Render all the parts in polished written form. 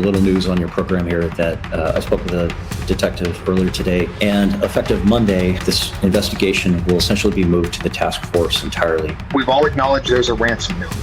little news on your program here that I spoke with a detective earlier today, and effective Monday, this investigation will essentially be moved to the task force entirely. We've all acknowledged there's a ransom note.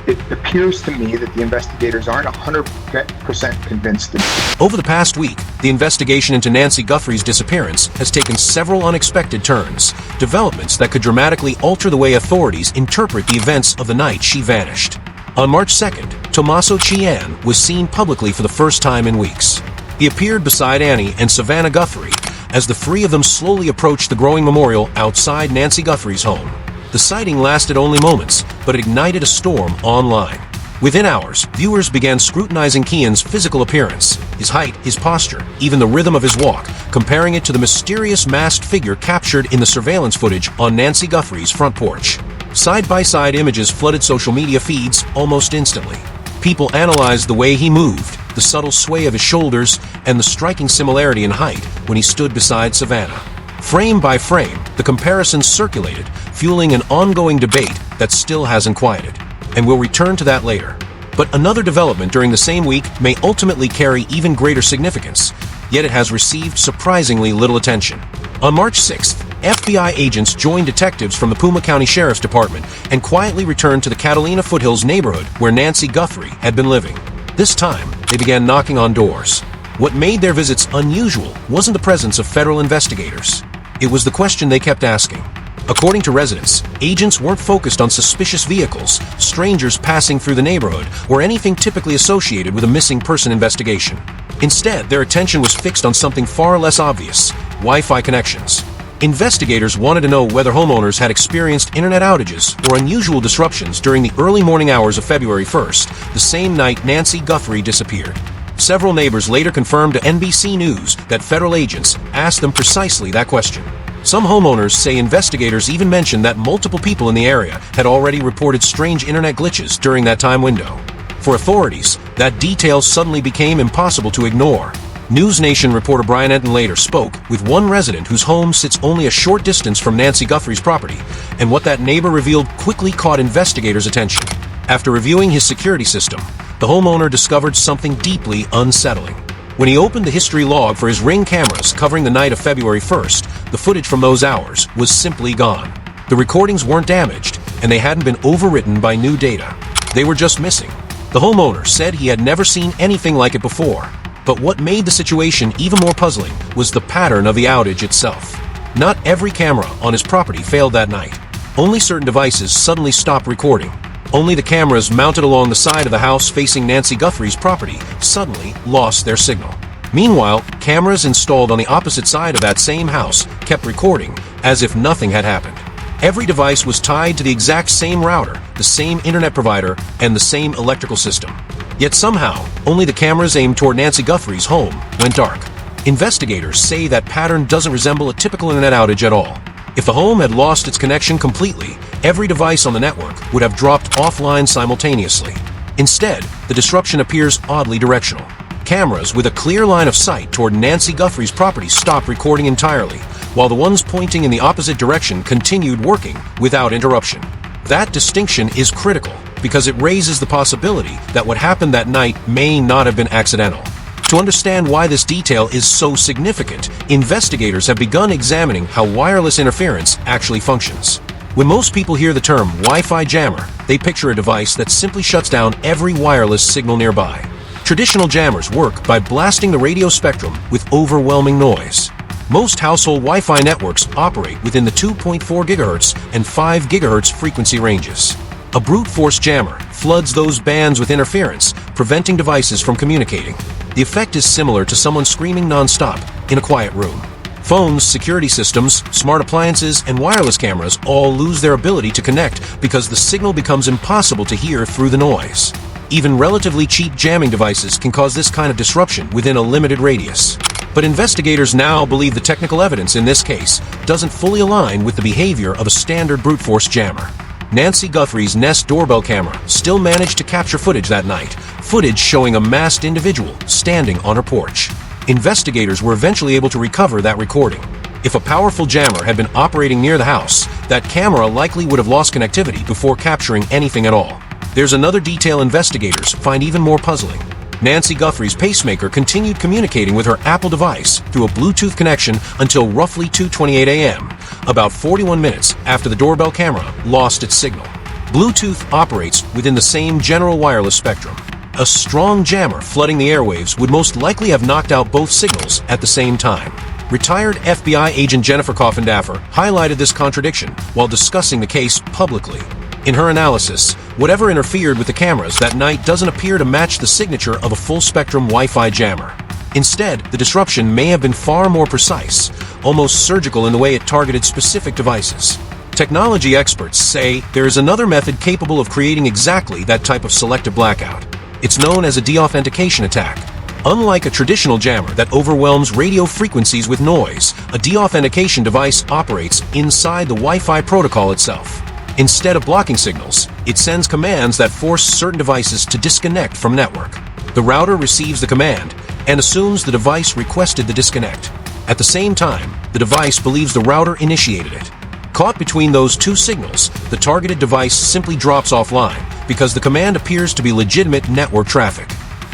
It appears to me that the investigators aren't 100% convinced. Over the past week, the investigation into Nancy Guthrie's disappearance has taken several unexpected turns, developments that could dramatically alter the way authorities interpret the events of the night she vanished. On March 2nd, Tommaso Cioni was seen publicly for the first time in weeks. He appeared beside Annie and Savannah Guthrie as the three of them slowly approached the growing memorial outside Nancy Guthrie's home. The sighting lasted only moments, but it ignited a storm online. Within hours, viewers began scrutinizing Cioni's physical appearance, his height, his posture, even the rhythm of his walk, comparing it to the mysterious masked figure captured in the surveillance footage on Nancy Guthrie's front porch. Side-by-side images flooded social media feeds almost instantly. People analyzed the way he moved, the subtle sway of his shoulders, and the striking similarity in height when he stood beside Savannah. Frame by frame, the comparisons circulated, fueling an ongoing debate that still hasn't quieted. And we'll return to that later. But another development during the same week may ultimately carry even greater significance, yet it has received surprisingly little attention. On March 6th, FBI agents joined detectives from the Puma County Sheriff's Department and quietly returned to the Catalina Foothills neighborhood where Nancy Guthrie had been living. This time, they began knocking on doors. What made their visits unusual wasn't the presence of federal investigators. It was the question they kept asking. According to residents, agents weren't focused on suspicious vehicles, strangers passing through the neighborhood, or anything typically associated with a missing person investigation. Instead, their attention was fixed on something far less obvious: Wi-Fi connections. Investigators wanted to know whether homeowners had experienced internet outages or unusual disruptions during the early morning hours of February 1st, the same night Nancy Guthrie disappeared. Several neighbors later confirmed to NBC News that federal agents asked them precisely that question. Some homeowners say investigators even mentioned that multiple people in the area had already reported strange internet glitches during that time window. For authorities, that detail suddenly became impossible to ignore. News Nation reporter Brian Enton later spoke with one resident whose home sits only a short distance from Nancy Guthrie's property, and what that neighbor revealed quickly caught investigators' attention. After reviewing his security system, the homeowner discovered something deeply unsettling. When he opened the history log for his Ring cameras covering the night of February 1st, the footage from those hours was simply gone. The recordings weren't damaged, and they hadn't been overwritten by new data. They were just missing. The homeowner said he had never seen anything like it before. But what made the situation even more puzzling was the pattern of the outage itself. Not every camera on his property failed that night. Only certain devices suddenly stopped recording. Only the cameras mounted along the side of the house facing Nancy Guthrie's property suddenly lost their signal. Meanwhile, cameras installed on the opposite side of that same house kept recording as if nothing had happened. Every device was tied to the exact same router, the same internet provider, and the same electrical system. Yet somehow, only the cameras aimed toward Nancy Guthrie's home went dark. Investigators say that pattern doesn't resemble a typical internet outage at all. If the home had lost its connection completely, every device on the network would have dropped offline simultaneously. Instead, the disruption appears oddly directional. Cameras with a clear line of sight toward Nancy Guthrie's property stopped recording entirely, while the ones pointing in the opposite direction continued working without interruption. That distinction is critical because it raises the possibility that what happened that night may not have been accidental. To understand why this detail is so significant, investigators have begun examining how wireless interference actually functions. When most people hear the term Wi-Fi jammer, they picture a device that simply shuts down every wireless signal nearby. Traditional jammers work by blasting the radio spectrum with overwhelming noise. Most household Wi-Fi networks operate within the 2.4 GHz and 5 GHz frequency ranges. A brute force jammer floods those bands with interference, preventing devices from communicating. The effect is similar to someone screaming non-stop in a quiet room. Phones, security systems, smart appliances, and wireless cameras all lose their ability to connect because the signal becomes impossible to hear through the noise. Even relatively cheap jamming devices can cause this kind of disruption within a limited radius. But investigators now believe the technical evidence in this case doesn't fully align with the behavior of a standard brute force jammer. Nancy Guthrie's Nest doorbell camera still managed to capture footage that night, footage showing a masked individual standing on her porch. Investigators were eventually able to recover that recording. If a powerful jammer had been operating near the house, that camera likely would have lost connectivity before capturing anything at all. There's another detail investigators find even more puzzling. Nancy Guthrie's pacemaker continued communicating with her Apple device through a Bluetooth connection until roughly 2:28 a.m., about 41 minutes after the doorbell camera lost its signal. Bluetooth operates within the same general wireless spectrum. A strong jammer flooding the airwaves would most likely have knocked out both signals at the same time. Retired FBI agent Jennifer Coffindaffer highlighted this contradiction while discussing the case publicly. In her analysis, whatever interfered with the cameras that night doesn't appear to match the signature of a full-spectrum Wi-Fi jammer. Instead, the disruption may have been far more precise, almost surgical in the way it targeted specific devices. Technology experts say there is another method capable of creating exactly that type of selective blackout. It's known as a deauthentication attack. Unlike a traditional jammer that overwhelms radio frequencies with noise, a deauthentication device operates inside the Wi-Fi protocol itself. Instead of blocking signals, it sends commands that force certain devices to disconnect from network. The router receives the command and assumes the device requested the disconnect. At the same time, the device believes the router initiated it. Caught between those two signals, the targeted device simply drops offline because the command appears to be legitimate network traffic.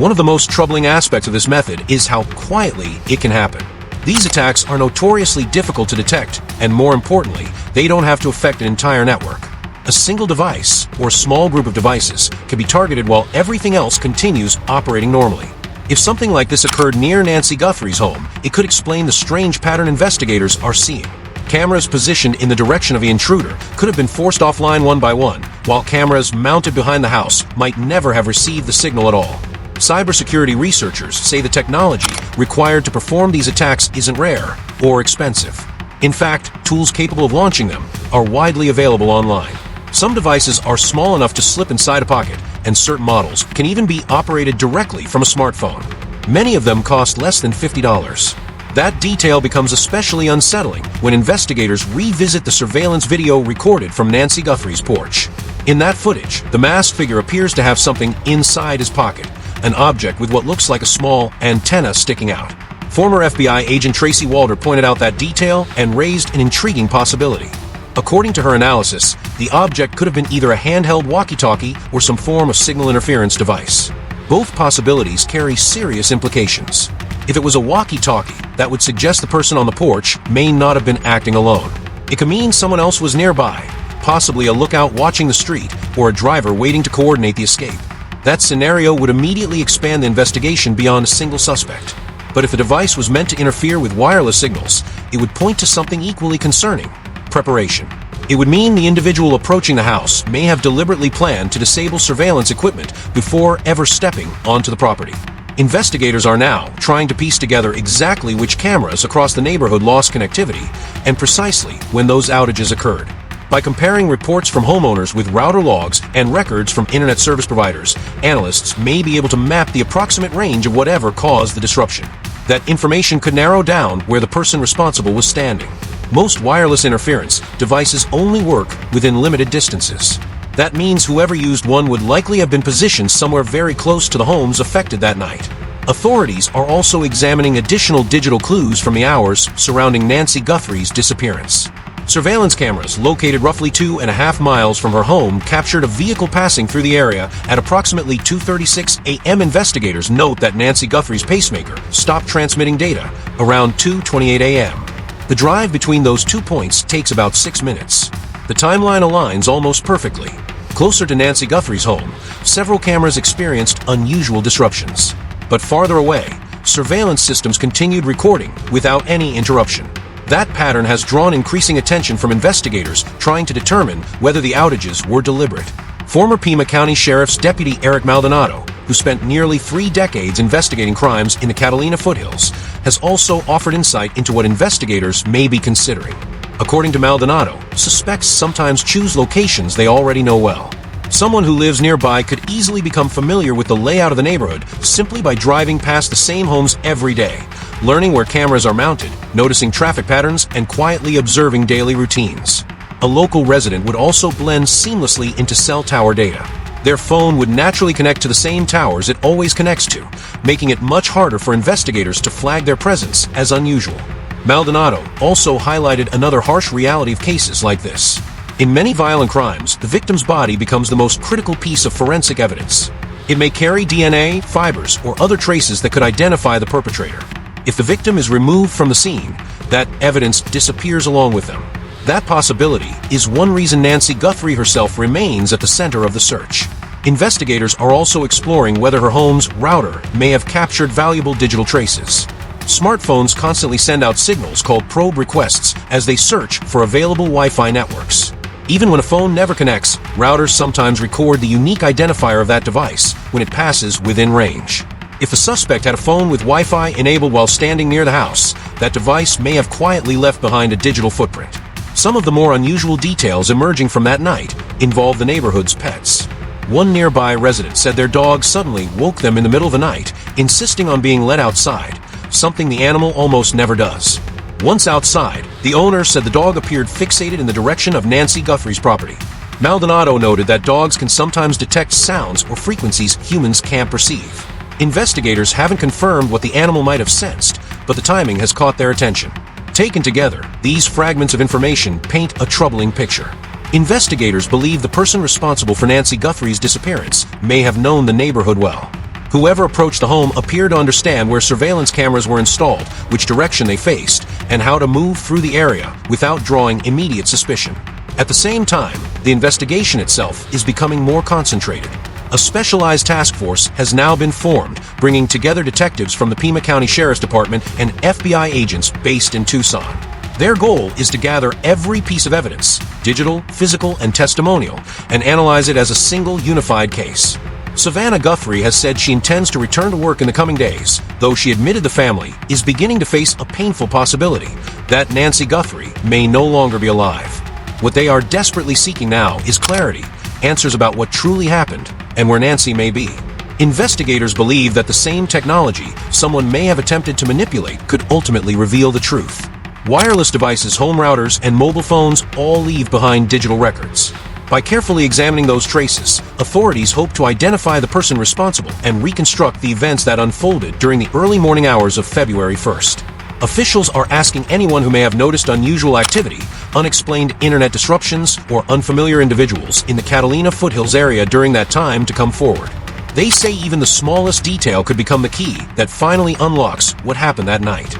One of the most troubling aspects of this method is how quietly it can happen. These attacks are notoriously difficult to detect, and more importantly, they don't have to affect an entire network. A single device, or small group of devices, can be targeted while everything else continues operating normally. If something like this occurred near Nancy Guthrie's home, it could explain the strange pattern investigators are seeing. Cameras positioned in the direction of the intruder could have been forced offline one by one, while cameras mounted behind the house might never have received the signal at all. Cybersecurity researchers say the technology required to perform these attacks isn't rare or expensive. In fact, tools capable of launching them are widely available online. Some devices are small enough to slip inside a pocket, and certain models can even be operated directly from a smartphone. Many of them cost less than $50. That detail becomes especially unsettling when investigators revisit the surveillance video recorded from Nancy Guthrie's porch. In that footage, the masked figure appears to have something inside his pocket, an object with what looks like a small antenna sticking out. Former FBI agent Tracy Walder pointed out that detail and raised an intriguing possibility. According to her analysis, the object could have been either a handheld walkie-talkie or some form of signal interference device. Both possibilities carry serious implications. If it was a walkie-talkie, that would suggest the person on the porch may not have been acting alone. It could mean someone else was nearby, possibly a lookout watching the street or a driver waiting to coordinate the escape. That scenario would immediately expand the investigation beyond a single suspect. But if the device was meant to interfere with wireless signals, it would point to something equally concerning: preparation. It would mean the individual approaching the house may have deliberately planned to disable surveillance equipment before ever stepping onto the property. Investigators are now trying to piece together exactly which cameras across the neighborhood lost connectivity and precisely when those outages occurred. By comparing reports from homeowners with router logs and records from internet service providers, analysts may be able to map the approximate range of whatever caused the disruption. That information could narrow down where the person responsible was standing. Most wireless interference devices only work within limited distances. That means whoever used one would likely have been positioned somewhere very close to the homes affected that night. Authorities are also examining additional digital clues from the hours surrounding Nancy Guthrie's disappearance. Surveillance cameras located roughly 2.5 miles from her home captured a vehicle passing through the area at approximately 2:36 a.m. Investigators note that Nancy Guthrie's pacemaker stopped transmitting data around 2:28 a.m. The drive between those 2 points takes about 6 minutes. The timeline aligns almost perfectly. Closer to Nancy Guthrie's home, several cameras experienced unusual disruptions. But farther away, surveillance systems continued recording without any interruption. That pattern has drawn increasing attention from investigators trying to determine whether the outages were deliberate. Former Pima County Sheriff's Deputy Eric Maldonado, who spent nearly 3 decades investigating crimes in the Catalina foothills, has also offered insight into what investigators may be considering. According to Maldonado, suspects sometimes choose locations they already know well. Someone who lives nearby could easily become familiar with the layout of the neighborhood simply by driving past the same homes every day, learning where cameras are mounted, noticing traffic patterns, and quietly observing daily routines. A local resident would also blend seamlessly into cell tower data. Their phone would naturally connect to the same towers it always connects to, making it much harder for investigators to flag their presence as unusual. Maldonado also highlighted another harsh reality of cases like this. In many violent crimes, the victim's body becomes the most critical piece of forensic evidence. It may carry DNA, fibers, or other traces that could identify the perpetrator. If the victim is removed from the scene, that evidence disappears along with them. That possibility is one reason Nancy Guthrie herself remains at the center of the search. Investigators are also exploring whether her home's router may have captured valuable digital traces. Smartphones constantly send out signals called probe requests as they search for available Wi-Fi networks. Even when a phone never connects, routers sometimes record the unique identifier of that device when it passes within range. If the suspect had a phone with Wi-Fi enabled while standing near the house, that device may have quietly left behind a digital footprint. Some of the more unusual details emerging from that night involve the neighborhood's pets. One nearby resident said their dog suddenly woke them in the middle of the night, insisting on being let outside, something the animal almost never does. Once outside, the owner said the dog appeared fixated in the direction of Nancy Guthrie's property. Maldonado noted that dogs can sometimes detect sounds or frequencies humans can't perceive. Investigators haven't confirmed what the animal might have sensed, but the timing has caught their attention. Taken together, these fragments of information paint a troubling picture. Investigators believe the person responsible for Nancy Guthrie's disappearance may have known the neighborhood well. Whoever approached the home appeared to understand where surveillance cameras were installed, which direction they faced, and how to move through the area without drawing immediate suspicion. At the same time, the investigation itself is becoming more concentrated. A specialized task force has now been formed, bringing together detectives from the Pima County Sheriff's Department and FBI agents based in Tucson. Their goal is to gather every piece of evidence, digital, physical, and testimonial, and analyze it as a single unified case. Savannah Guthrie has said she intends to return to work in the coming days, though she admitted the family is beginning to face a painful possibility that Nancy Guthrie may no longer be alive. What they are desperately seeking now is clarity, answers about what truly happened, and where Nancy may be. Investigators believe that the same technology someone may have attempted to manipulate could ultimately reveal the truth. Wireless devices, home routers, and mobile phones all leave behind digital records. By carefully examining those traces, authorities hope to identify the person responsible and reconstruct the events that unfolded during the early morning hours of February 1st. Officials are asking anyone who may have noticed unusual activity, unexplained internet disruptions, or unfamiliar individuals in the Catalina foothills area during that time to come forward. They say even the smallest detail could become the key that finally unlocks what happened that night.